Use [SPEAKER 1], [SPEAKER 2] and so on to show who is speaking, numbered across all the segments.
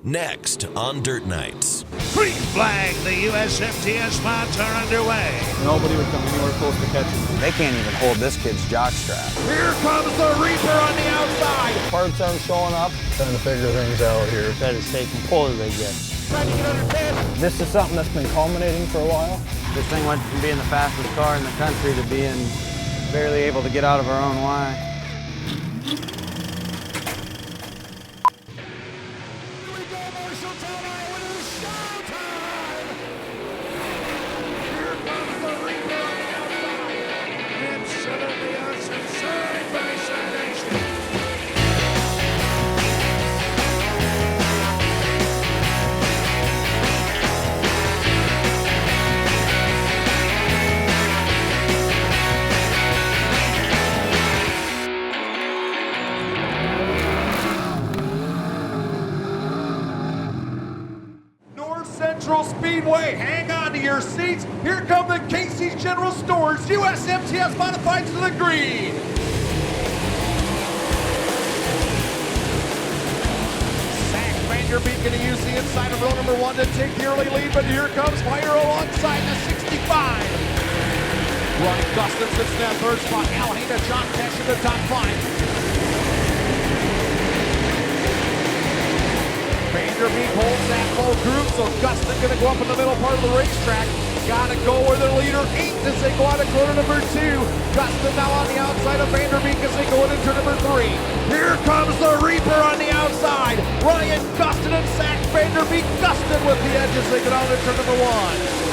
[SPEAKER 1] Next on Dirt Nights.
[SPEAKER 2] Green flag, the USFTS spots are underway.
[SPEAKER 3] Nobody would come anywhere close to catching him.
[SPEAKER 4] They can't even hold this kid's jock strap.
[SPEAKER 2] Here comes the Reaper on the outside.
[SPEAKER 4] Parts aren't showing up.
[SPEAKER 3] Trying to figure things out here.
[SPEAKER 5] That is taking pull as they get.
[SPEAKER 2] Trying to get under 10.
[SPEAKER 5] This is something that's been culminating for a while.
[SPEAKER 4] This thing went from being the fastest car in the country to being barely able to get out of our own way.
[SPEAKER 2] Central Speedway, hang on to your seats. Here come the Casey's General Stores USMTS Modifieds to the green. Zach Vanderbeek going to use the inside of row number 1 to take the early lead, but here comes Fire alongside the 65. Ronnie Gustin sits in that third spot. Al Haina, John Tesh in the top 5. Vanderbeek holds that full group, so Gustin gonna go up in the middle part of the racetrack. Gotta go where the leader ain't as they go out of corner number 2. Gustin now on the outside of Vanderbeek as they go into turn number 3. Here comes the Reaper on the outside. Ryan Gustin and Zach Vanderbeek. Gustin with the edge as they get out of turn number 1.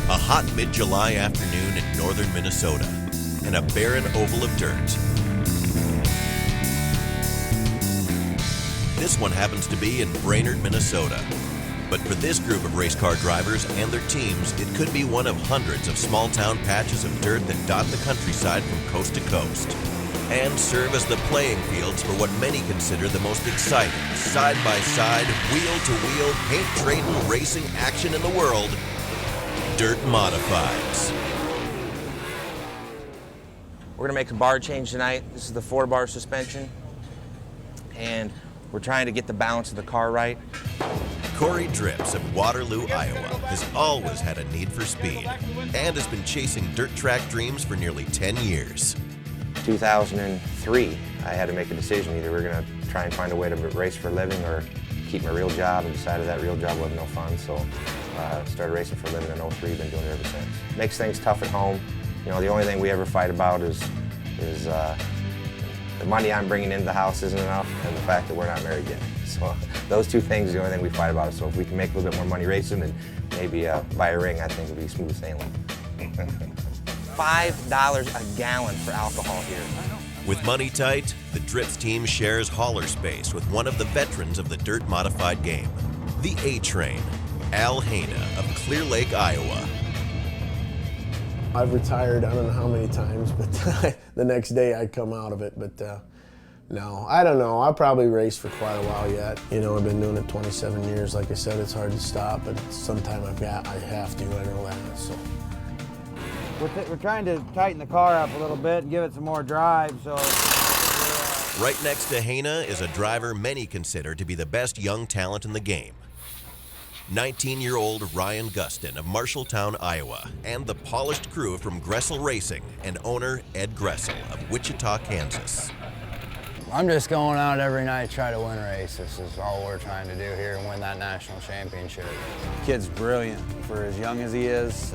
[SPEAKER 1] A hot mid-July afternoon in northern Minnesota, and a barren oval of dirt. This one happens to be in Brainerd, Minnesota. But for this group of race car drivers and their teams, it could be one of hundreds of small-town patches of dirt that dot the countryside from coast to coast, and serve as the playing fields for what many consider the most exciting, side-by-side, wheel-to-wheel, paint-trading racing action in the world, Dirt Modifieds.
[SPEAKER 4] We're gonna make a bar change tonight. This is the 4-bar suspension. And we're trying to get the balance of the car right.
[SPEAKER 1] Corey Drips of Waterloo, Iowa has always had a need for speed and has been chasing dirt track dreams for nearly 10 years.
[SPEAKER 4] 2003, I had to make a decision. Either we're gonna try and find a way to race for a living or keep my real job, and decided that real job wasn't no fun. So started racing for a living in 03, been doing it ever since. Makes things tough at home. You know, the only thing we ever fight about is the money I'm bringing into the house isn't enough, and the fact that we're not married yet. So those two things are the only thing we fight about. So if we can make a little bit more money racing and maybe buy a ring, I think it'll be smooth sailing. $5 a gallon for alcohol here.
[SPEAKER 1] With money tight, the Drips team shares hauler space with one of the veterans of the dirt modified game, the A-Train, Al Haina of Clear Lake, Iowa.
[SPEAKER 6] I've retired I don't know how many times, but the next day I'd come out of it. But no, I don't know. I'll probably race for quite a while yet. You know, I've been doing it 27 years. Like I said, it's hard to stop, but sometime I have to. I know that. So
[SPEAKER 5] We're trying to tighten the car up a little bit and give it some more drive. So
[SPEAKER 1] right next to Haina is a driver many consider to be the best young talent in the game. 19-year-old Ryan Gustin of Marshalltown, Iowa, and the polished crew from Gressel Racing and owner Ed Gressel of Wichita, Kansas.
[SPEAKER 7] I'm just going out every night to try to win a race. This is all we're trying to do here and win that national championship.
[SPEAKER 4] Kid's brilliant for as young as he is.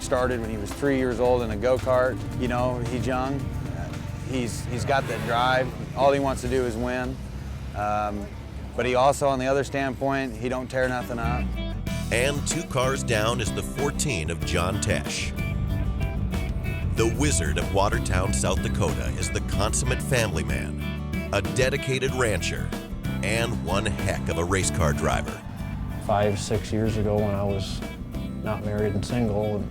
[SPEAKER 4] Started when he was 3 years old in a go-kart. You know, he's young. He's got that drive. All he wants to do is win. But he also, on the other standpoint, he don't tear nothing up.
[SPEAKER 1] And 2 cars down is the 14 of John Tesh. The Wizard of Watertown, South Dakota is the consummate family man, a dedicated rancher, and one heck of a race car driver.
[SPEAKER 5] 5, 6 years ago when I was not married and single,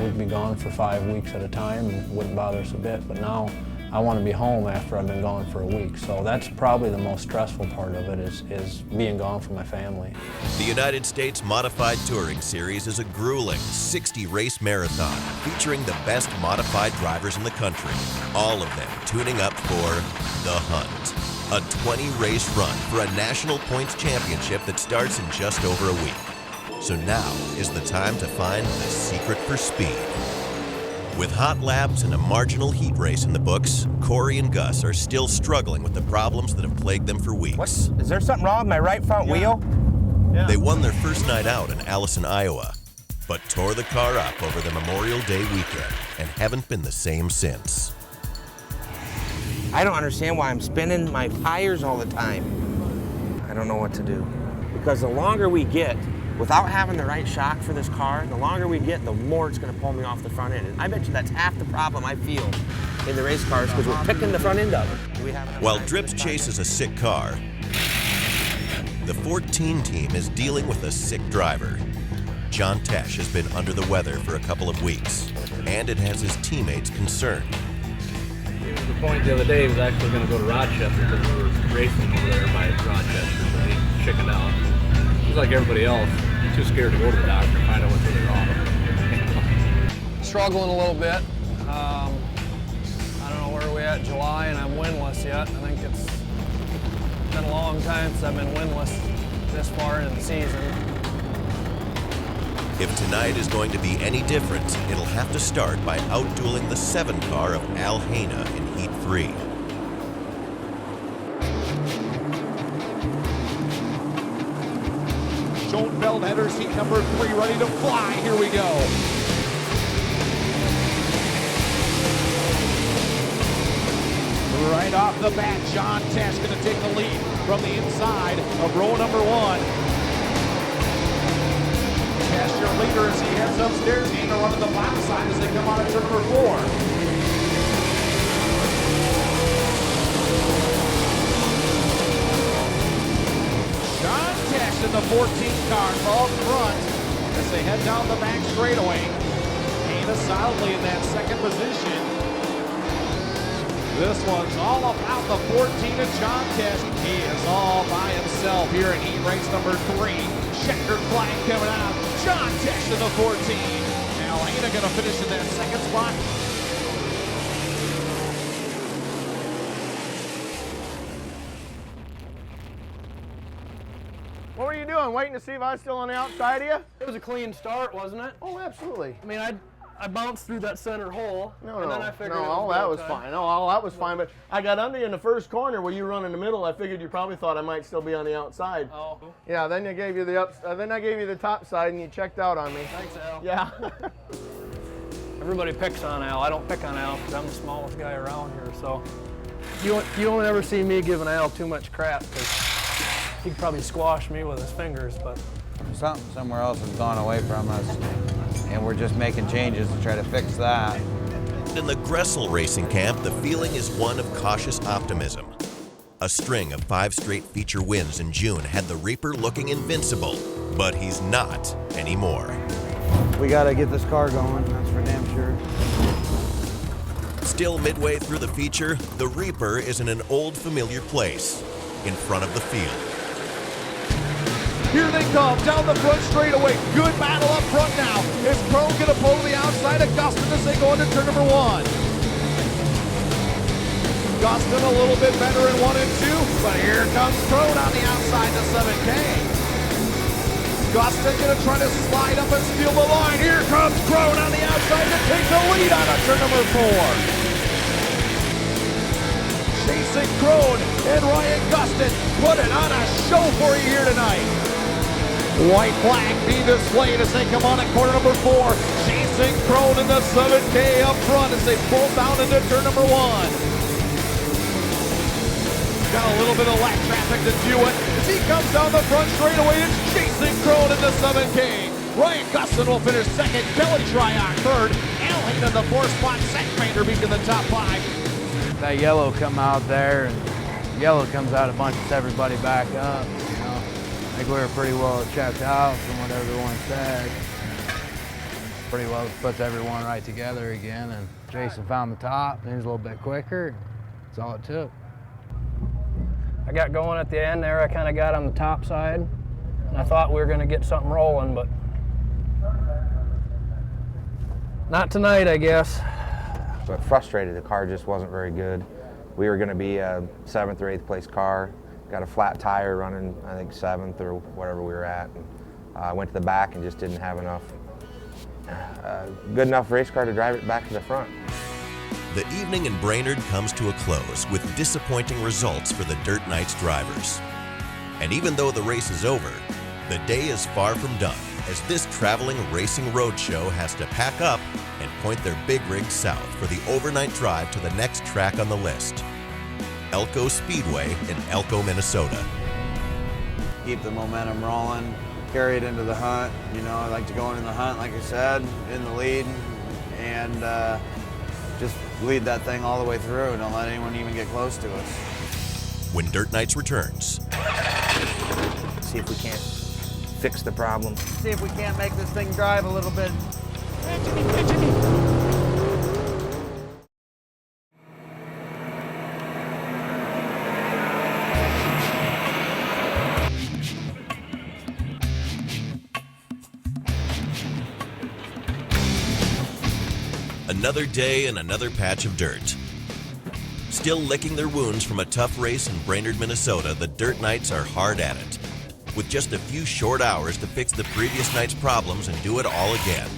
[SPEAKER 5] we'd be gone for 5 weeks at a time and wouldn't bother us a bit. But now
[SPEAKER 3] I want to be home after I've been gone for a week. So that's probably the most stressful part of it is being gone from my family.
[SPEAKER 1] The United States Modified Touring Series is a grueling 60-race marathon featuring the best modified drivers in the country, all of them tuning up for The Hunt, a 20-race run for a national points championship that starts in just over a week. So now is the time to find the secret for speed. With hot laps and a marginal heat race in the books, Corey and Gus are still struggling with the problems that have plagued them for weeks.
[SPEAKER 8] Is there something wrong with my right front wheel?
[SPEAKER 3] Yeah.
[SPEAKER 1] They won their first night out in Allison, Iowa, but tore the car up over the Memorial Day weekend and haven't been the same since.
[SPEAKER 8] I don't understand why I'm spinning my tires all the time. I don't know what to do. Because the longer we get, without having the right shock for this car, the longer we get, the more it's going to pull me off the front end. And I bet you that's half the problem I feel in the race cars, because we're picking the front end of it.
[SPEAKER 1] While Drips chases a sick car, the 14 team is dealing with a sick driver. John Tesh has been under the weather for a couple of weeks, and it has his teammates concerned.
[SPEAKER 3] The point the other day was actually going to go to Rochester because we were racing over there by Rochester, but he chickened out. He's like everybody else, too scared to go to the doctor and find out what's really wrong. Struggling a little bit. I don't know where we're at, July, and I'm winless yet. I think it's been a long time since I've been winless this far in the season.
[SPEAKER 1] If tonight is going to be any different, it'll have to start by outdueling the 7 car of Al Haina in Heat 3.
[SPEAKER 2] Schoenfeld headers heat number 3 ready to fly. Here we go. Right off the bat, John Tesh going to take the lead from the inside of row number 1. Tesh, your leader, as he heads upstairs. He's going to run to the left side as they come out of turn number 4. John Tesh in the 14 car up front as they head down the back straightaway. Haina solidly in that second position. This one's all about the 14 of John Tesh. He is all by himself here in heat race number 3. Checkered flag coming out. John Tesh in the 14. Now Haina going to finish in that second spot.
[SPEAKER 6] What were you doing? Waiting to see if I was still on the outside of you?
[SPEAKER 3] It was a clean start, wasn't it?
[SPEAKER 6] Oh, absolutely.
[SPEAKER 3] I mean, I bounced through that center hole, and then I figured
[SPEAKER 6] all that was fine. No, all that was fine, but I got under you in the first corner where you run in the middle. I figured you probably thought I might still be on the outside.
[SPEAKER 3] Oh.
[SPEAKER 6] Yeah, then I gave you then I gave you the top side and you checked out on me.
[SPEAKER 3] Thanks, Al.
[SPEAKER 6] Yeah.
[SPEAKER 3] Everybody picks on Al. I don't pick on Al because I'm the smallest guy around here, so you don't ever see me giving Al too much crap because he'd probably squash me with his fingers, but
[SPEAKER 4] Something somewhere else has gone away from us, and we're just making changes to try to fix that.
[SPEAKER 1] In the Gressel racing camp, the feeling is one of cautious optimism. A string of 5 straight feature wins in June had the Reaper looking invincible, but he's not anymore.
[SPEAKER 5] We got to get this car going, that's for damn sure.
[SPEAKER 1] Still midway through the feature, the Reaper is in an old familiar place, in front of the field.
[SPEAKER 2] Here they come, down the front straightaway. Good battle up front now. Is Crone going to pull to the outside of Gustin as they go into turn number 1? Gustin a little bit better in 1 and 2, but here comes Crone on the outside to 7K. Gustin going to try to slide up and steal the line. Here comes Crone on the outside to take the lead on turn number 4. Chasing Crone and Ryan Gustin put it on a show for you here tonight. White flag being displayed as they come on at corner number 4. Chasing Crone in the 7K up front as they pull down into turn number 1. Got a little bit of lap traffic to do it as he comes down the front straightaway. It's chasing Crone in the 7K. Ryan Gustin will finish second. Kelly Tryock third. Al Haina in the 4th spot. Zach Vanderbeek in the top 5.
[SPEAKER 5] That yellow come out there, and yellow comes out, it bunches everybody back up. You know, I think we were pretty well checked out from what everyone said. Pretty well puts everyone right together again, and Jason found the top, and he was a little bit quicker. That's all it took.
[SPEAKER 9] I got going at the end there. I kind of got on the top side, and I thought we were going to get something rolling, but not tonight, I guess.
[SPEAKER 8] But frustrated, the car just wasn't very good. We were going to be a 7th or 8th place car. Got a flat tire running, I think 7th or whatever we were at. And, went to the back and just didn't have enough, good enough race car to drive it back to the front.
[SPEAKER 1] The evening in Brainerd comes to a close with disappointing results for the Dirt Knights drivers. And even though the race is over, the day is far from done, as this traveling racing roadshow has to pack up and point their big rig south for the overnight drive to the next track on the list, Elko Speedway in Elko, Minnesota.
[SPEAKER 4] Keep the momentum rolling, carry it into the hunt. You know, I like to go into the hunt, like I said, in the lead, and just lead that thing all the way through. Don't let anyone even get close to us.
[SPEAKER 1] When Dirt Knights returns.
[SPEAKER 8] See if we can't fix the problem.
[SPEAKER 4] See if we can't make this thing drive a little bit.
[SPEAKER 1] Another day and another patch of dirt. Still licking their wounds from a tough race in Brainerd, Minnesota, the Dirt Knights are hard at it, with just a few short hours to fix the previous night's problems and do it all again.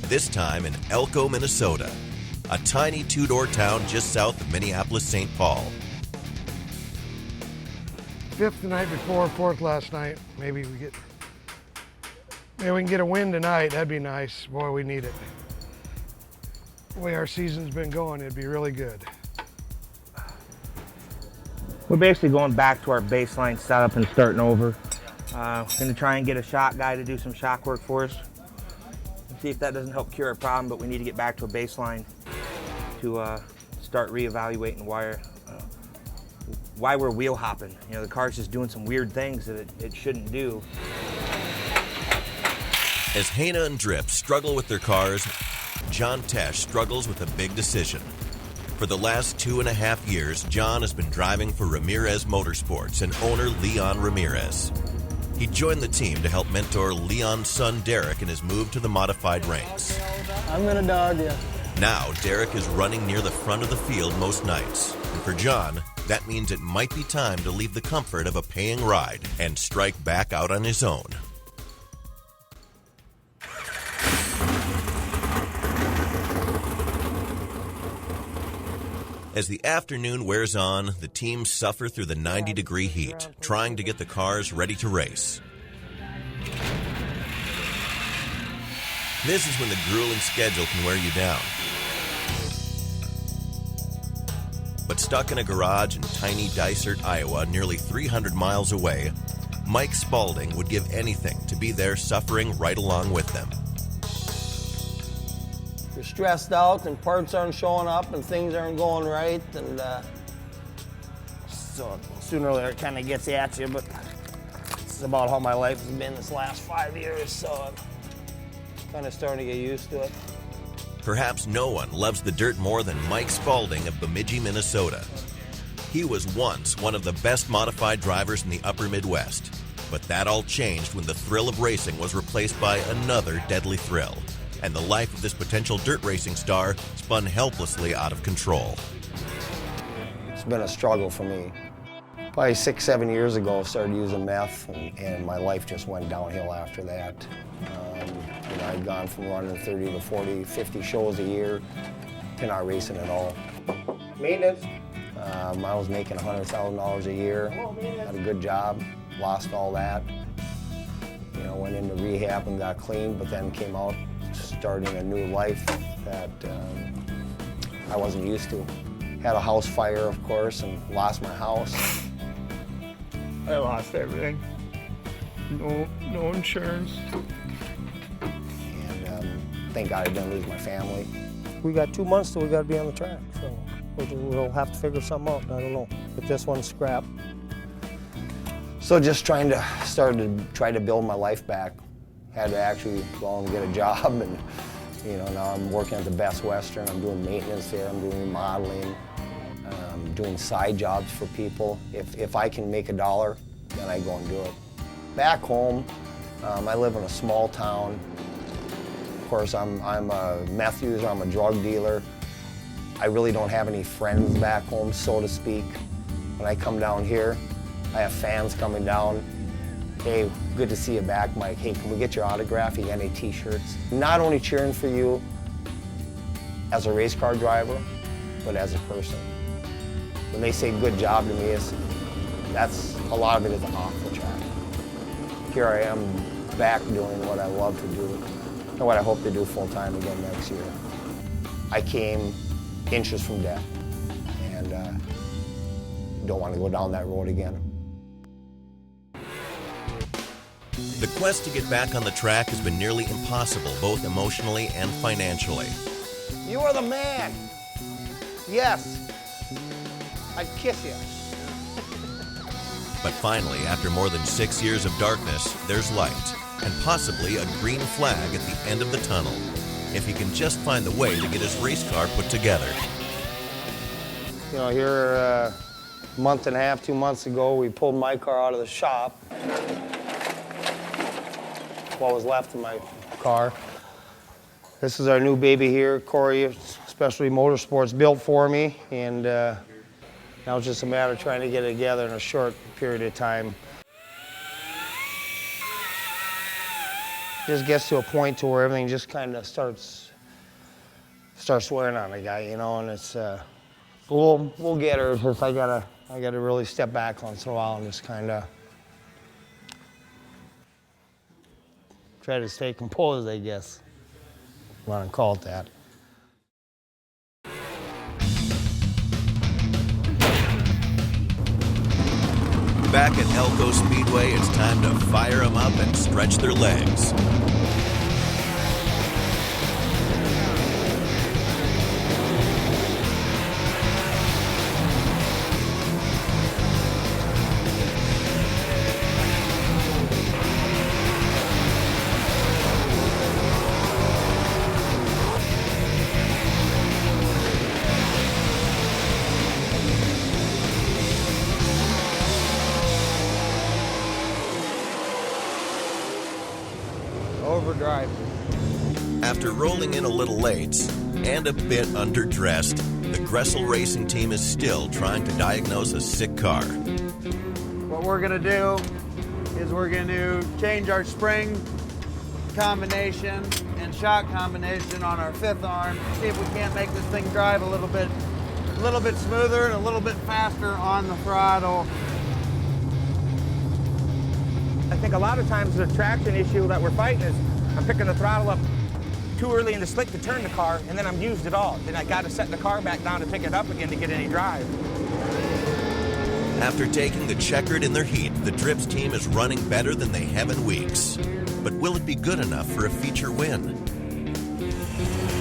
[SPEAKER 1] This time in Elko, Minnesota, a tiny two-door town just south of Minneapolis-St. Paul.
[SPEAKER 10] 5th the night before, 4th last night. Maybe we can get a win tonight. That'd be nice. Boy, we need it. The way our season's been going, it'd be really good.
[SPEAKER 8] We're basically going back to our baseline setup and starting over. Going to try and get a shock guy to do some shock work for us. See if that doesn't help cure our problem, but we need to get back to a baseline to start reevaluating why we're wheel hopping. You know, the car's just doing some weird things that it shouldn't do.
[SPEAKER 1] As Hana and Drip struggle with their cars, John Tesh struggles with a big decision. For the last 2.5 years, John has been driving for Ramirez Motorsports and owner Leon Ramirez. He joined the team to help mentor Leon's son Derek in his move to the modified ranks.
[SPEAKER 7] I'm gonna dog you.
[SPEAKER 1] Now, Derek is running near the front of the field most nights. And for John, that means it might be time to leave the comfort of a paying ride and strike back out on his own. As the afternoon wears on, the teams suffer through the 90-degree heat, trying to get the cars ready to race. This is when the grueling schedule can wear you down. But stuck in a garage in tiny Dysart, Iowa, nearly 300 miles away, Mike Spalding would give anything to be there suffering right along with them.
[SPEAKER 11] You're stressed out and parts aren't showing up and things aren't going right, and so sooner or later it kind of gets at you, but it's about how my life has been this last 5 years, so I'm kind of starting to get used to it.
[SPEAKER 1] Perhaps no one loves the dirt more than Mike Spalding of Bemidji, Minnesota. He was once one of the best modified drivers in the upper Midwest, but that all changed when the thrill of racing was replaced by another deadly thrill, and the life of this potential dirt racing star spun helplessly out of control.
[SPEAKER 11] It's been a struggle for me. Probably 6-7 years ago, I started using meth, and my life just went downhill after that. You know, I'd gone from running 30 to 40, 50 shows a year to not racing at all. Maintenance. I was making $100,000 a year, had a good job, lost all that. You know, went into rehab and got clean, but then came out starting a new life that I wasn't used to. Had a house fire, of course, and lost my house.
[SPEAKER 10] I lost everything. No insurance.
[SPEAKER 11] And thank God I didn't lose my family. We got 2 months till we got to be on the track, so we'll have to figure something out. I don't know, but this one's scrap. So just try to build my life back. Had to actually go and get a job, and you know, now I'm working at the Best Western. I'm doing maintenance there. I'm doing remodeling. doing side jobs for people. If I can make $1, then I go and do it. Back home, I live in a small town. Of course, I'm a meth user, I'm a drug dealer. I really don't have any friends back home, so to speak. When I come down here, I have fans coming down. Hey, good to see you back, Mike. Hey, can we get your autograph? You got any t-shirts? Not only cheering for you as a race car driver, but as a person. When they say good job to me, a lot of it is off the track. Here I am back doing what I love to do and what I hope to do full time again next year. I came inches from death and don't want to go down that road again.
[SPEAKER 1] The quest to get back on the track has been nearly impossible, both emotionally and financially.
[SPEAKER 11] You are the man. Yes, I'd kiss you.
[SPEAKER 1] But finally, after more than 6 years of darkness, there's light, and possibly a green flag at the end of the tunnel, if he can just find the way to get his race car put together.
[SPEAKER 11] You know, here a month and a half, 2 months ago, we pulled my car out of the shop. What was left of my car. This is our new baby here, Corey, Specialty Motorsports, built for me, and now it's just a matter of trying to get it together in a short period of time. Just gets to a point to where everything just kind of starts wearing on the guy, you know, and it's we'll get her. It's just I gotta really step back once in a while and just kind of try to stay composed, I guess. I want to call it that.
[SPEAKER 1] Back at Elko Speedway, it's time to fire them up and stretch their legs.
[SPEAKER 4] Overdrive.
[SPEAKER 1] After rolling in a little late and a bit underdressed, the Gressel Racing team is still trying to diagnose a sick car.
[SPEAKER 5] What we're gonna do is we're gonna change our spring combination and shock combination on our fifth arm. See if we can't make this thing drive a little bit smoother and a little bit faster on the throttle.
[SPEAKER 8] I think a lot of times the traction issue that we're fighting is I'm picking the throttle up too early in the slick to turn the car, and then I'm used it all. Then I got to set the car back down to pick it up again to get any drive.
[SPEAKER 1] After taking the checkered in their heat, the Drips team is running better than they have in weeks. But will it be good enough for a feature win?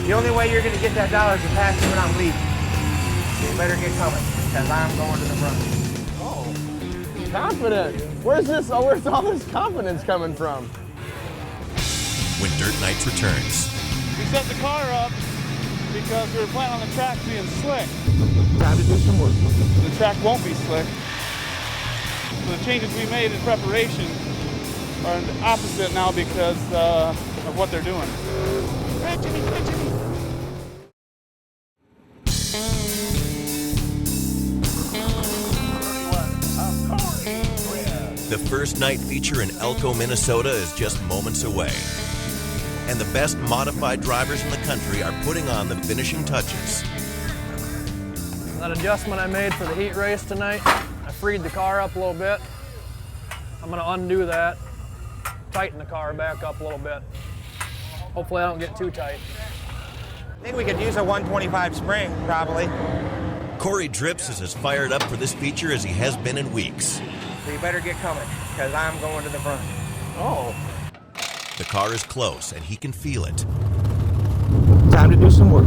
[SPEAKER 8] The only way you're going to get that dollar is to pass me when I'm leaving. You better get coming, because I'm going to the front.
[SPEAKER 12] Confident. Where's all this confidence coming from?
[SPEAKER 1] When Dirt Nights returns.
[SPEAKER 13] We set the car up because we were planning on the track being slick.
[SPEAKER 8] Time to do some work.
[SPEAKER 13] The track won't be slick. So the changes we made in preparation are the opposite now because of what they're doing.
[SPEAKER 1] The first night feature in Elko, Minnesota is just moments away. And the best modified drivers in the country are putting on the finishing touches.
[SPEAKER 9] That adjustment I made for the heat race tonight, I freed the car up a little bit. I'm gonna undo that, tighten the car back up a little bit. Hopefully I don't get too tight.
[SPEAKER 8] I think we could use a 125 spring, probably.
[SPEAKER 1] Corey Drips is as fired up for this feature as he has been in weeks.
[SPEAKER 8] So you better get coming, because I'm going to the front.
[SPEAKER 12] Oh.
[SPEAKER 1] The car is close, and he can feel it.
[SPEAKER 8] Time to do some work.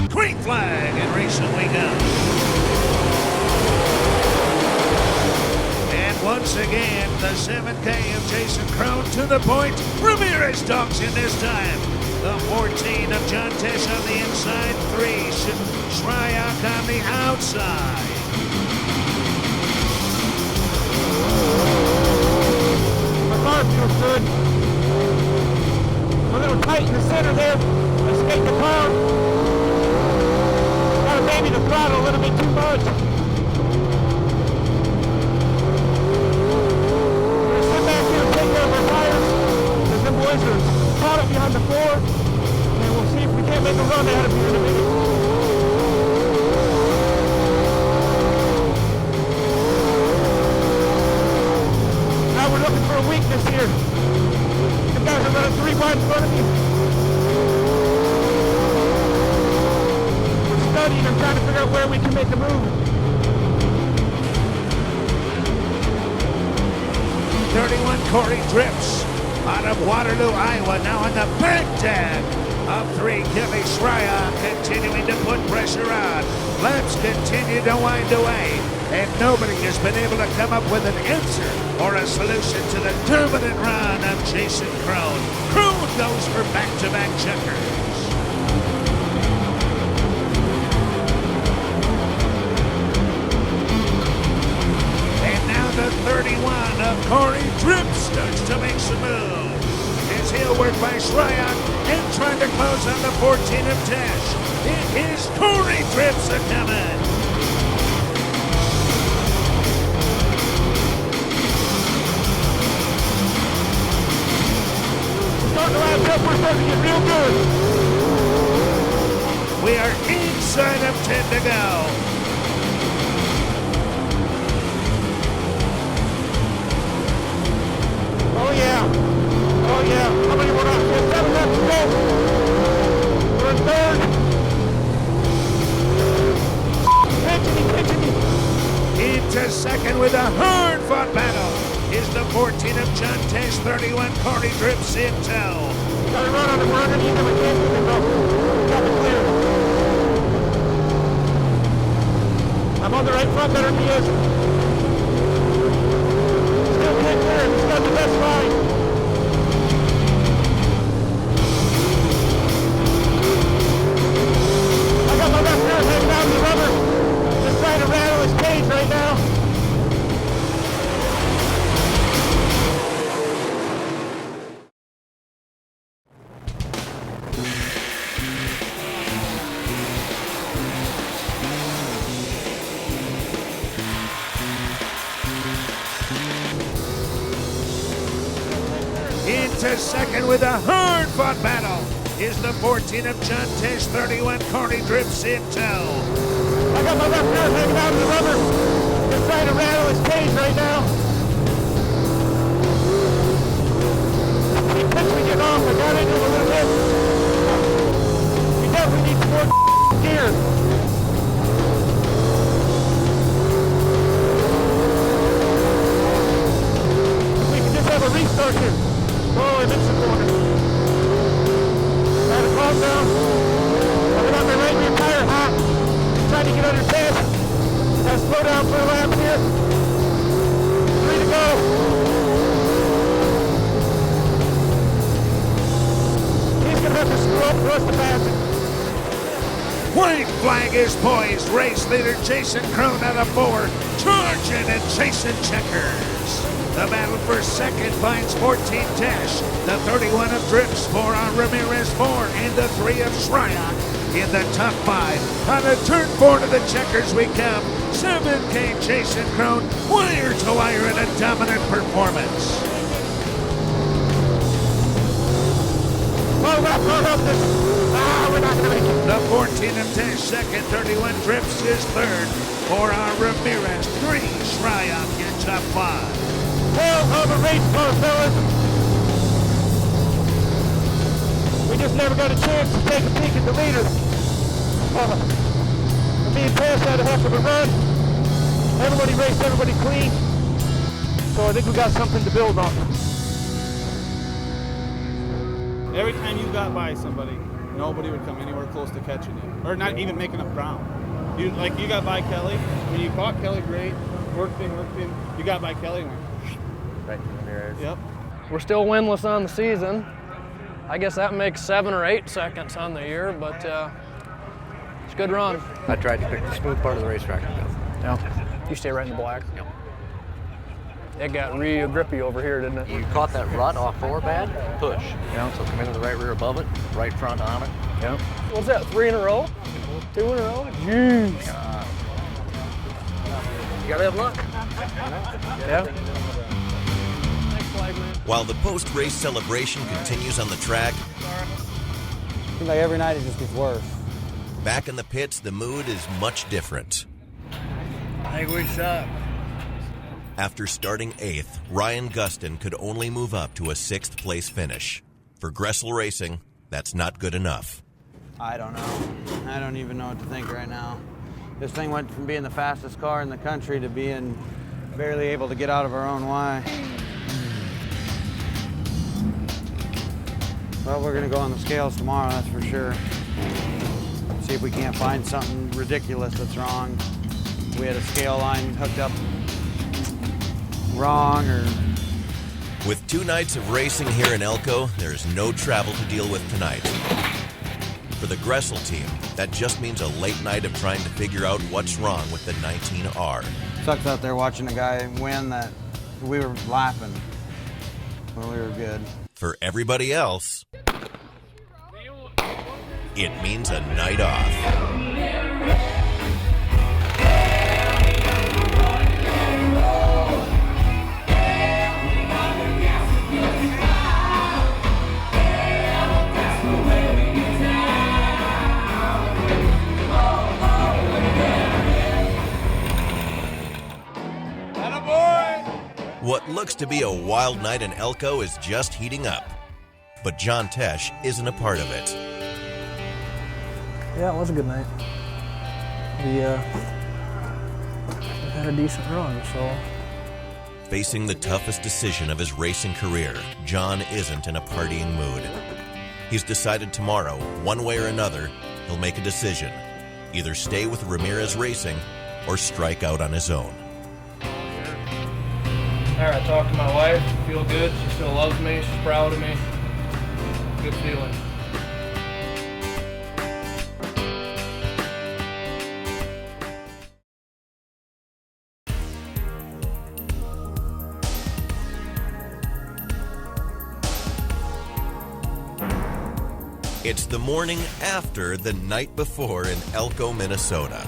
[SPEAKER 14] Green flag and racing we go. And once again, 7K of Jason Crone to the point. Ramirez dogs in this time. The 14 of John Tesh on the inside. 3 Shryock on the outside.
[SPEAKER 8] My car feels good. A little tight in the center there. Escape the cloud. Got to baby the throttle a little bit too much. We're going to sit back here and take care of our tires. Because them boys are caught up behind the floor. And we'll see if we can't make a run out of here in a minute. Now we're looking for a weakness here. The guys are running 3 wide in front of me. We're studying and trying to figure out where we can make a move.
[SPEAKER 14] 31 Corey Drips out of Waterloo, Iowa, now on the back tag of 3 Kelly Shryock, continuing to put pressure on. Laps continue to wind away, and nobody has been able to come up with an answer or a solution to the dominant run of Jason Crone. Crone goes for back-to-back checkers. And now the 31 of Corey Drips starts to make some moves. His heel work by Shryock and trying to close on the 14 of Tesh. It is Corey Drips a-coming.
[SPEAKER 8] Starting to line up, we're starting to get real good.
[SPEAKER 14] We are inside of 10 to go.
[SPEAKER 8] Oh yeah. Oh yeah. How many we're on? 7 laps to go. We're in third. Pinching me.
[SPEAKER 14] Into second with a hard-fought battle is the 14 of John Tesh, 31 Corey Drips in tow.
[SPEAKER 8] Got to run on him. We're underneath him. We can't keep him though. Got to clear. I'm on the right front better than he is. Still can't clear him. He's got the best line. I got my left rear hanging out in the rubber. Just trying to rattle his cage right now.
[SPEAKER 14] Into second with a hard-fought battle is the 14 of John Tesh, 31 Corey Drips in tow.
[SPEAKER 8] I got my left rear hanging out in the rubber. Just trying to rattle his cage right now. He pitched me getting off. I got into him a little bit. He definitely needs more gear. We can just have a restart here. Oh, I'm in the corner. Try to calm down. I got my right rear tire hot. Trying to get under Tesh. Gotta slow down for a lap here. 3 to go. He's gonna have to screw up for us to pass it.
[SPEAKER 14] White flag is poised. Race leader Jason Crone out of 4, charging and chasing checkers. The battle for second finds 14 Tesh, the 31 of Drips, 4 on Ramirez 4, and the 3 of Shryock in the top 5. On a turn 4 to the checkers we come. 7K Jason Crone, wire to wire in a dominant performance.
[SPEAKER 8] Hold up this. We're not gonna make it.
[SPEAKER 14] The 14 of Tesh, second, 31 Drips is third. 4 on Ramirez, 3 Shryock in top 5.
[SPEAKER 8] Hell of a race car, fellas. We just never got a chance to take a peek at the leader. Me and Tesh had a heck of a run. Everybody raced everybody clean. So I think we got something to build on.
[SPEAKER 13] Every time you got by somebody, nobody would come anywhere close to catching you, or not even making up ground. You got by Kelly. When you caught Kelly, great. Worked in. You got by Kelly and went.
[SPEAKER 3] Right to Ramirez.
[SPEAKER 13] Yep.
[SPEAKER 9] We're still winless on the season. I guess that makes 7 or 8 seconds on the year, but it's a good run.
[SPEAKER 3] I tried to pick the smooth part of the racetrack.
[SPEAKER 9] Yeah. You stay right in the black.
[SPEAKER 3] Yep.
[SPEAKER 9] It got real grippy over here, didn't it?
[SPEAKER 3] You caught that rut off forward bad, push. Yeah. So come into the right rear above it, right front on it.
[SPEAKER 9] Yeah. What's that, 3 in a row? 2 in a row? Jeez.
[SPEAKER 3] You gotta have luck.
[SPEAKER 9] Yeah.
[SPEAKER 1] While the post-race celebration continues on the track,
[SPEAKER 4] Seems like every night it just gets worse.
[SPEAKER 1] back in the pits, the mood is much different.
[SPEAKER 7] I think we suck.
[SPEAKER 1] After starting 8th, Ryan Gustin could only move up to a 6th place finish. For Gressel Racing, that's not good enough.
[SPEAKER 5] I don't know. I don't even know what to think right now. This thing went from being the fastest car in the country to being barely able to get out of our own way. Well, we're gonna go on the scales tomorrow, that's for sure. See if we can't find something ridiculous that's wrong. We had a scale line hooked up wrong or...
[SPEAKER 1] With 2 nights of racing here in Elko, there is no travel to deal with tonight. For the Gressel team, that just means a late night of trying to figure out what's wrong with the 19R.
[SPEAKER 5] Sucks out there watching a guy win that we were laughing when we were good.
[SPEAKER 1] For everybody else, it means a night off. What looks to be a wild night in Elko is just heating up. But John Tesh isn't a part of it.
[SPEAKER 9] Yeah, it was a good night. We had a decent run, so.
[SPEAKER 1] Facing the toughest decision of his racing career, John isn't in a partying mood. He's decided tomorrow, one way or another, he'll make a decision. Either stay with Ramirez Racing or strike out on his own.
[SPEAKER 9] All right, I talked to my wife, feel good, she still loves me, she's proud of me. Good feeling.
[SPEAKER 1] It's the morning after the night before in Elko, Minnesota.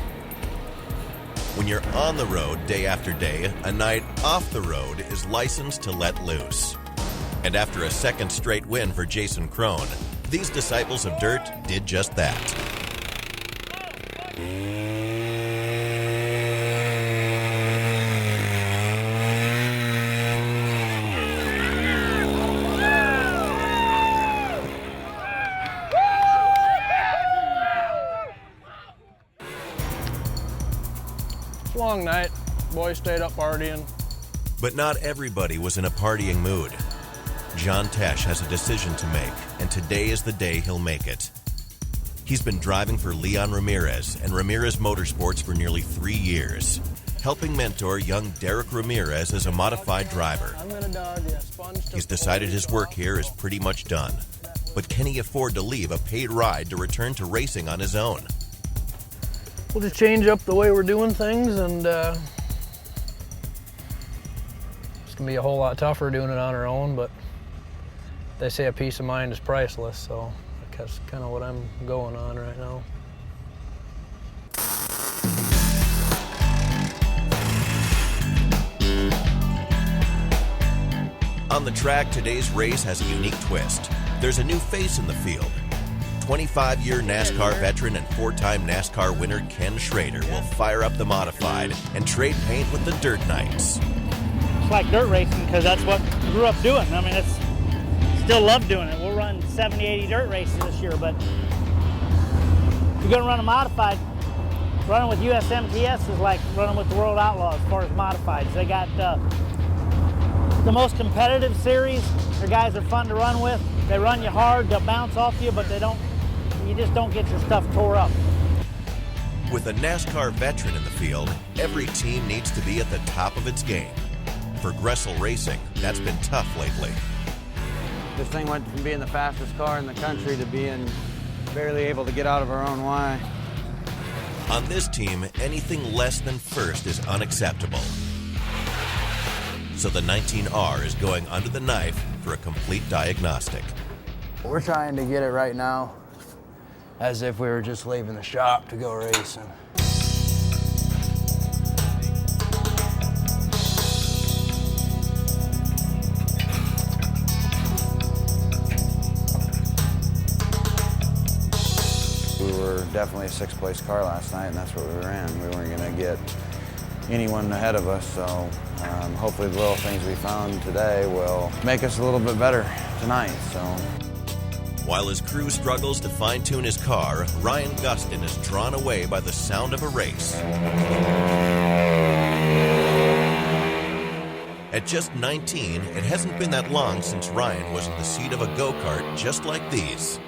[SPEAKER 1] When you're on the road day after day, a night off the road is licensed to let loose. And after a second straight win for Jason Krohn, these disciples of dirt did just that.
[SPEAKER 9] Long night. Boys stayed up partying.
[SPEAKER 1] But not everybody was in a partying mood. John Tesh has a decision to make, and today is the day he'll make it. He's been driving for Leon Ramirez and Ramirez Motorsports for nearly 3 years, helping mentor young Derek Ramirez as a modified driver. He's decided his work here is pretty much done. But can he afford to leave a paid ride to return to racing on his own?
[SPEAKER 9] We'll just change up the way we're doing things, and it's gonna be a whole lot tougher doing it on our own, but they say a peace of mind is priceless, so that's kind of what I'm going on right now.
[SPEAKER 1] On the track, today's race has a unique twist. There's a new face in the field. 25-year NASCAR veteran and 4-time NASCAR winner Ken Schrader will fire up the modified and trade paint with the Dirt Knights.
[SPEAKER 15] It's like dirt racing because that's what I grew up doing. I mean, still love doing it. We'll run 70, 80 dirt races this year, but if you're going to run a modified, running with USMTS is like running with the World Outlaws as far as modifieds. They got the most competitive series. Their guys are fun to run with. They run you hard, they'll bounce off you, but you just don't get your stuff tore up.
[SPEAKER 1] With a NASCAR veteran in the field, every team needs to be at the top of its game. For Gressel Racing, that's been tough lately.
[SPEAKER 4] This thing went from being the fastest car in the country to being barely able to get out of our own way.
[SPEAKER 1] On this team, anything less than first is unacceptable. So the 19R is going under the knife for a complete diagnostic.
[SPEAKER 7] We're trying to get it right now as if we were just leaving the shop to go racing.
[SPEAKER 4] We were definitely a sixth-place car last night, and that's what we were in. We weren't going to get anyone ahead of us, so hopefully the little things we found today will make us a little bit better tonight. So,
[SPEAKER 1] while his crew struggles to fine-tune his car, Ryan Gustin is drawn away by the sound of a race. At just 19, it hasn't been that long since Ryan was in the seat of a go-kart just like these.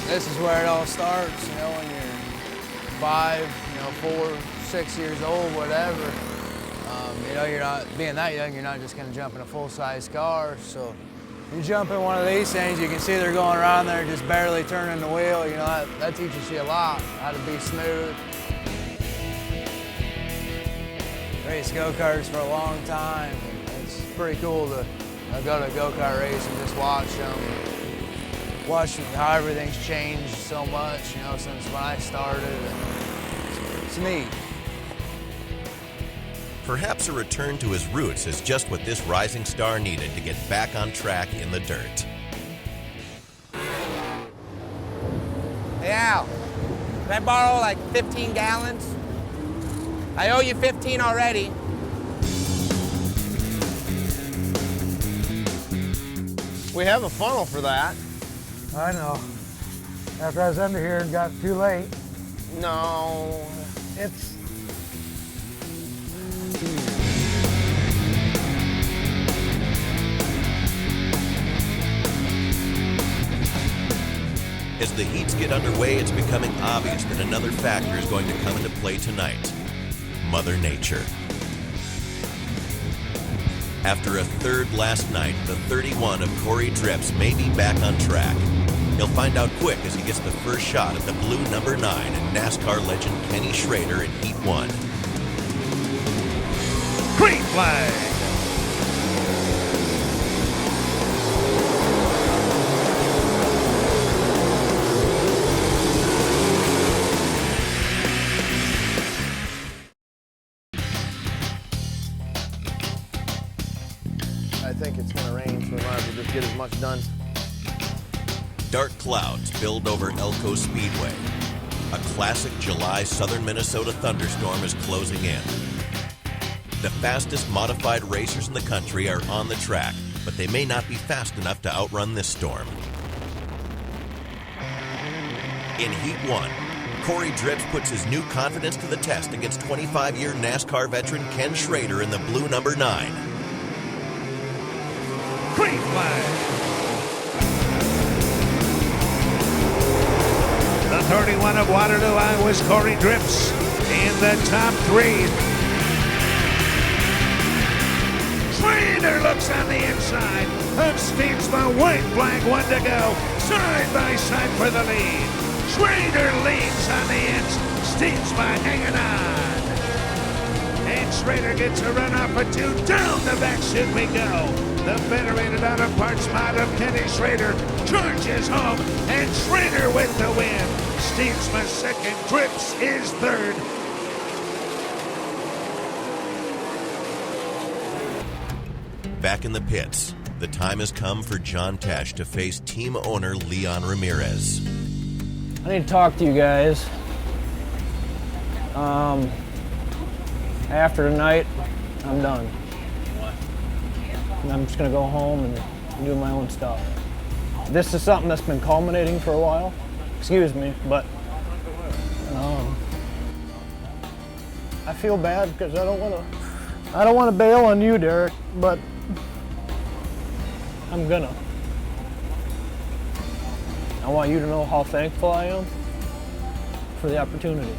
[SPEAKER 7] This is where it all starts, you know, when you're 5, 4, 6 years old, whatever. You're not, being that young, you're not just gonna jump in a full-size car. So you jump in one of these things, you can see they're going around there just barely turning the wheel. That teaches you a lot, how to be smooth. Raced go-karts for a long time. It's pretty cool to go to a go-kart race and just watch them. Watch how everything's changed so much, since when I started. It's neat.
[SPEAKER 1] Perhaps a return to his roots is just what this rising star needed to get back on track in the dirt.
[SPEAKER 8] Hey Al, can I borrow like 15 gallons? I owe you 15 already.
[SPEAKER 12] We have a funnel for that.
[SPEAKER 10] I know. After I was under here and got too late.
[SPEAKER 12] No.
[SPEAKER 10] It's...
[SPEAKER 1] As the heats get underway, it's becoming obvious that another factor is going to come into play tonight: Mother Nature. After a third last night, the 31 of Corey Drips may be back on track. He'll find out quick as he gets the first shot at the blue number 9 and NASCAR legend Kenny Schrader in Heat 1.
[SPEAKER 14] Green flag.
[SPEAKER 12] I think it's going to rain, so we might as well just get as much done.
[SPEAKER 1] Dark clouds build over Elko Speedway. A classic July southern Minnesota thunderstorm is closing in. The fastest modified racers in the country are on the track, but they may not be fast enough to outrun this storm. In Heat 1, Corey Drips puts his new confidence to the test against 25-year NASCAR veteran Ken Schrader in the blue number 9.
[SPEAKER 14] Green flag. The 31 of Waterloo, Iowa's Corey Drips in the top 3. Schrader looks on the inside of Steensma. White flag, 1 to go. Side by side for the lead. Schrader leads on the ends. Steensma hanging on. And Schrader gets a run off for 2. Down the back should we go. The federated auto parts mod of Kenny Schrader charges home, and Schrader with the win. Steensma second, Drips is third.
[SPEAKER 1] Back in the pits, the time has come for John Tesh to face team owner Leon Ramirez.
[SPEAKER 9] I need to talk to you guys. After tonight, I'm done. And I'm just gonna go home and do my own stuff. This is something that's been culminating for a while. Excuse me, but I feel bad because I don't want to bail on you, Derek, but I'm gonna. I want you to know how thankful I am for the opportunity.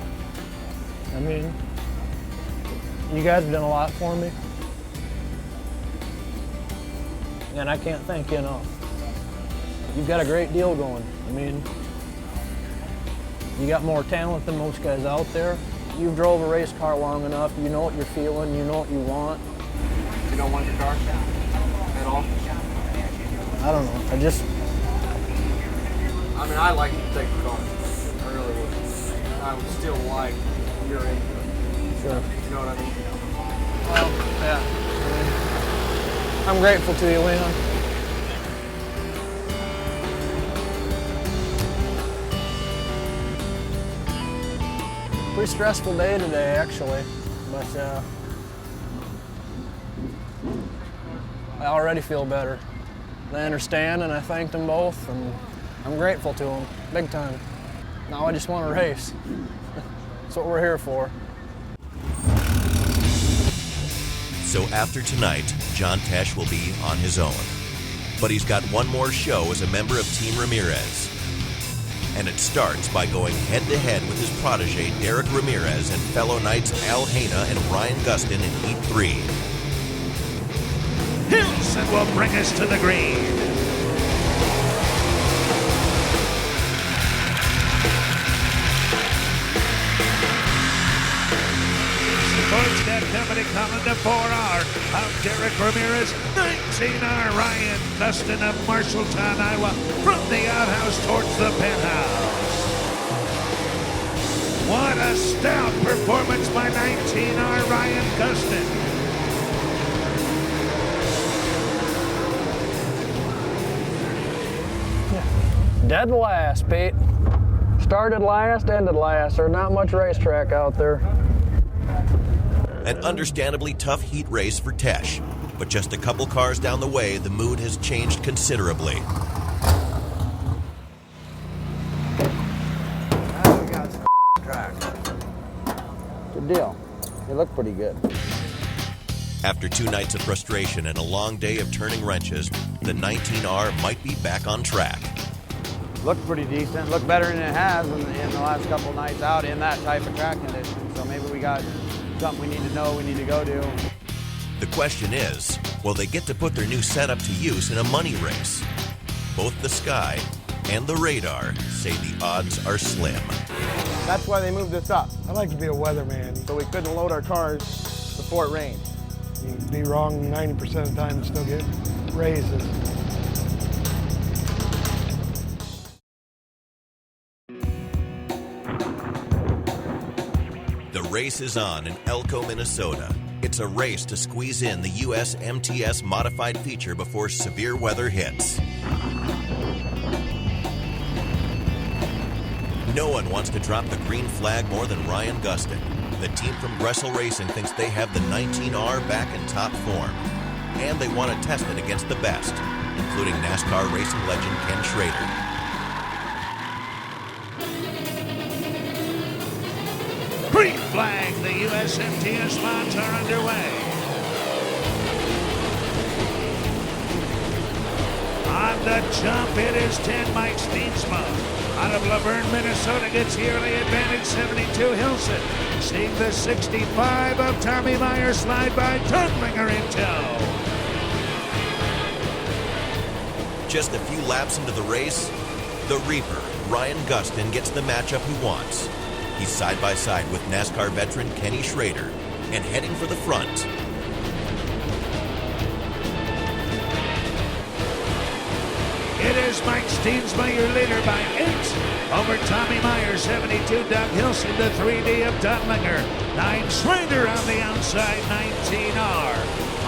[SPEAKER 9] I mean, you guys have done a lot for me, and I can't thank you enough. You've got a great deal going. I mean, you got more talent than most guys out there. You've drove a race car long enough. You know what you're feeling. You know what you want.
[SPEAKER 3] You don't want your car at all?
[SPEAKER 9] I don't know.
[SPEAKER 3] I mean, I like to take the car. I really would. I would still like your input.
[SPEAKER 9] Sure.
[SPEAKER 3] You know what I mean?
[SPEAKER 9] Well, yeah. I mean, I'm grateful to you, Leon. Pretty stressful day today, actually, but I already feel better. They understand, and I thanked them both, and I'm grateful to them, big time. Now I just want to race. That's what we're here for.
[SPEAKER 1] So after tonight, John Tesh will be on his own. But he's got one more show as a member of Team Ramirez. And it starts by going head-to-head with his protege, Derek Ramirez, and fellow knights Al Haina and Ryan Gustin in Heat 3.
[SPEAKER 14] Hilson will bring us to the green. Sportsnet Company coming to 4R of Derek Ramirez, 19R Ryan Gustin of Marshalltown, Iowa, from the outhouse towards the penthouse. What a stout performance by 19R Ryan Gustin.
[SPEAKER 9] Dead last, Pete. Started last, ended last. There's not much racetrack out there.
[SPEAKER 1] An understandably tough heat race for Tesh, but just a couple cars down the way, the mood has changed considerably.
[SPEAKER 4] Good deal. They look pretty good.
[SPEAKER 1] After 2 nights of frustration and a long day of turning wrenches, the 19R might be back on track.
[SPEAKER 5] Looked pretty decent. Looked better than it has in the last couple nights out in that type of track condition. So maybe we got something we need to know, we need to go do.
[SPEAKER 1] The question is, will they get to put their new setup to use in a money race? Both the Sky and the Radar say the odds are slim.
[SPEAKER 12] That's why they moved this up.
[SPEAKER 10] I like to be a weatherman.
[SPEAKER 12] So we couldn't load our cars before it rained.
[SPEAKER 10] You'd be wrong 90% of the time and still get raises.
[SPEAKER 1] The race is on in Elko, Minnesota. It's a race to squeeze in the US MTS modified feature before severe weather hits. No one wants to drop the green flag more than Ryan Gustin. The team from Gressel Racing thinks they have the 19R back in top form. And they want to test it against the best, including NASCAR racing legend Ken Schrader.
[SPEAKER 14] Green flag, the USMTS mods are underway. On the jump, it is 10 Mike Steensma. Out of Laverne, Minnesota, gets yearly advantage 72 Hilson. Seeing the 65 of Tommy Meyer slide by Tunlinger in tow.
[SPEAKER 1] Just a few laps into the race, the Reaper, Ryan Gustin, gets the matchup he wants. He's side by side with NASCAR veteran Kenny Schrader and heading for the front.
[SPEAKER 14] It is Mike Steensma, your leader by 8 over Tommy Meyer, 72 Doug Hilson, the 3D of Tunlinger, 9 Schrader on the outside, 19R.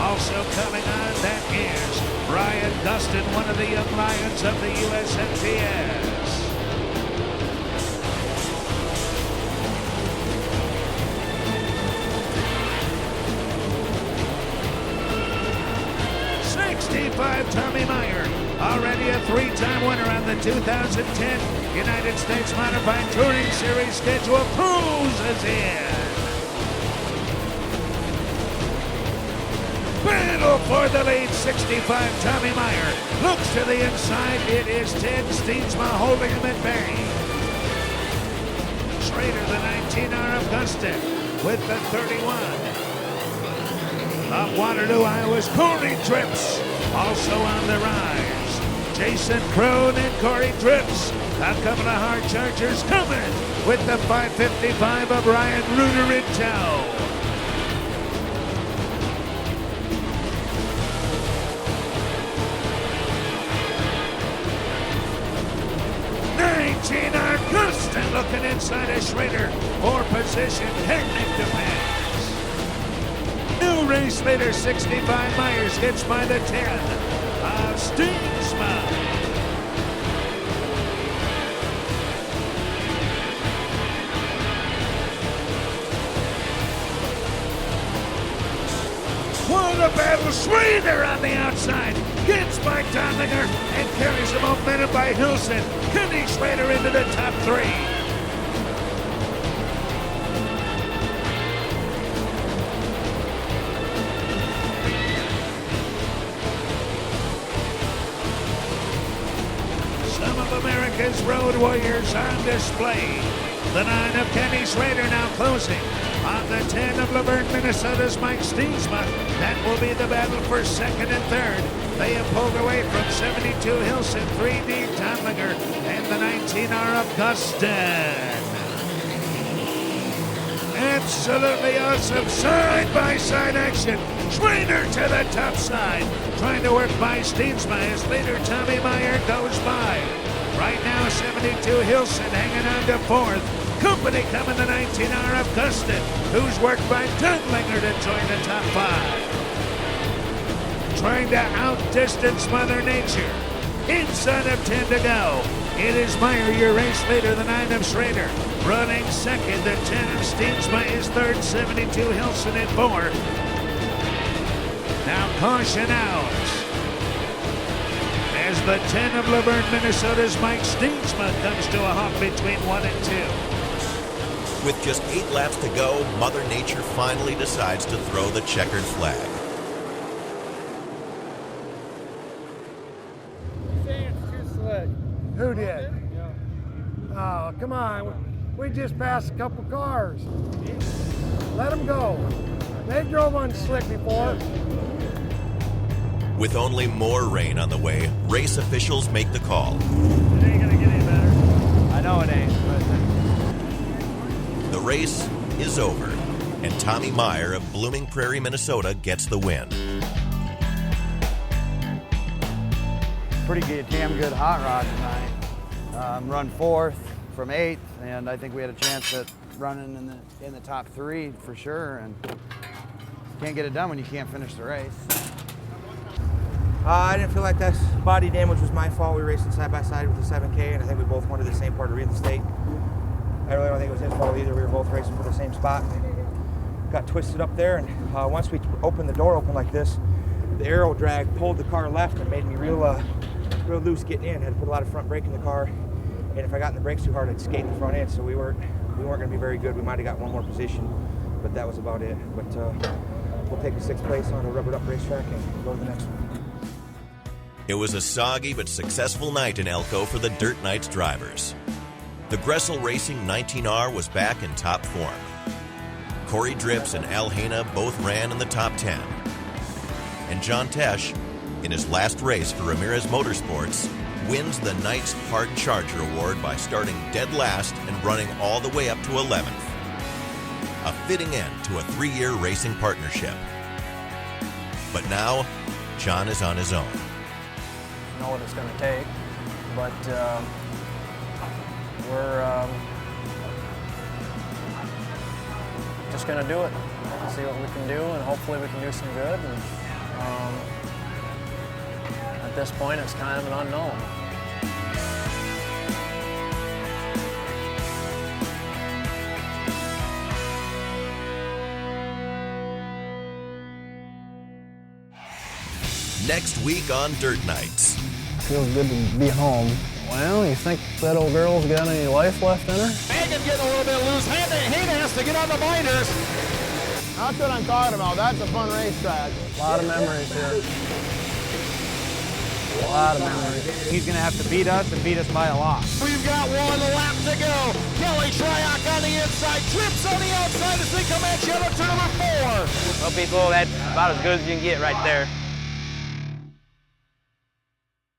[SPEAKER 14] Also coming on, that is Ryan Gustin, one of the young lions of the USMTS. Tommy Meyer, already a 3-time winner on the 2010 United States Modified Touring Series schedule, cruises in. Battle for the lead, 65 Tommy Meyer. Looks to the inside, it is Ted Steensma holding him at bay. Schrader, the 19R of Gustin, with the 31. Up Waterloo, Iowa's Corey Drips, also on the rise. Jason Crone and Corey Drips. A couple of hard chargers coming with the 555 of Ryan Reuter in tow. Gustin looking inside of Schrader for position, heading to pass. New race leader 65 Myers gets by the 10 of Steensma. What a battle! Schrader on the outside gets by Donlinger and carries the momentum by Hilson. Kenny Schrader into the top 3. Some of America's road warriors on display. The 9 of Kenny Schrader now closing. On the 10 of Laverne, Minnesota's Mike Steensma. That will be the battle for second and third. They have pulled away from 72 Hilson, 3D Donlinger, and the 19R of Gustin. Absolutely awesome side-by-side action. Schrader to the top side. Trying to work by Steensma as leader Tommy Meyer goes by. Right now, 72 Hilson hanging on to 4th. Company coming the 19R of Gustin, who's worked by Donlinger to join the top 5. Trying to outdistance Mother Nature. Inside of 10 to go. It is Meyer, your race leader, the 9 of Schrader. Running second, the 10 of Steensma is third, 72 Hilson in 4. Now caution out. As the 10 of Laverne, Minnesota's Mike Steensma comes to a halt between 1 and 2.
[SPEAKER 1] With just 8 laps to go, Mother Nature finally decides to throw the checkered flag.
[SPEAKER 10] Who did? Oh, come on. We just passed a couple cars. Let them go. They drove on slick before.
[SPEAKER 1] With only more rain on the way, race officials make the call.
[SPEAKER 10] It ain't gonna get any better.
[SPEAKER 5] I know it ain't, but...
[SPEAKER 1] The race is over, and Tommy Meyer of Blooming Prairie, Minnesota gets the win.
[SPEAKER 5] Pretty good, damn good hot rod tonight. Run 4th from 8th, and I think we had a chance at running in the top 3 for sure. And can't get it done when you can't finish the race.
[SPEAKER 8] I didn't feel like that body damage was my fault. We were racing side by side with the 7K, and I think we both wanted the same part of the state. I really don't think it was his fault either. We were both racing for the same spot. Got twisted up there, and once we opened the door open like this, the aero drag pulled the car left and made me real loose getting in. Had to put a lot of front brake in the car, and if I got in the brakes too hard, I'd skate the front end. So we weren't going to be very good. We might have got one more position, but that was about it. But we'll take the 6th place on a rubbered up racetrack and go to the next one.
[SPEAKER 1] It was a soggy but successful night in Elko for the Dirt Knights drivers. The Gressel Racing 19R was back in top form. Corey Drips and Al Hana both ran in the top 10. And John Tesh, in his last race for Ramirez Motorsports, wins the Knights Hard Charger Award by starting dead last and running all the way up to 11th. A fitting end to a 3-year racing partnership. But now, John is on his own.
[SPEAKER 9] I know what it's going to take, but we're just going to do it, see what we can do, and hopefully we can do some good. And at this point, it's kind of an unknown.
[SPEAKER 1] Next week on Dirt Knights.
[SPEAKER 6] Feels good to be home. Well, you think that old girl's got any life left in her?
[SPEAKER 2] Megan getting a little bit loose. Hana has to get on the binders.
[SPEAKER 6] That's what I'm talking about. That's a fun racetrack. A lot of memories here.
[SPEAKER 5] A lot of memories. He's going to have to beat us and beat us by a lot.
[SPEAKER 14] We've got 1 lap to go. Kelly Shryock on the inside, trips on the outside as they come at you to number 4.
[SPEAKER 7] Well, people, that's about as good as you can get right there.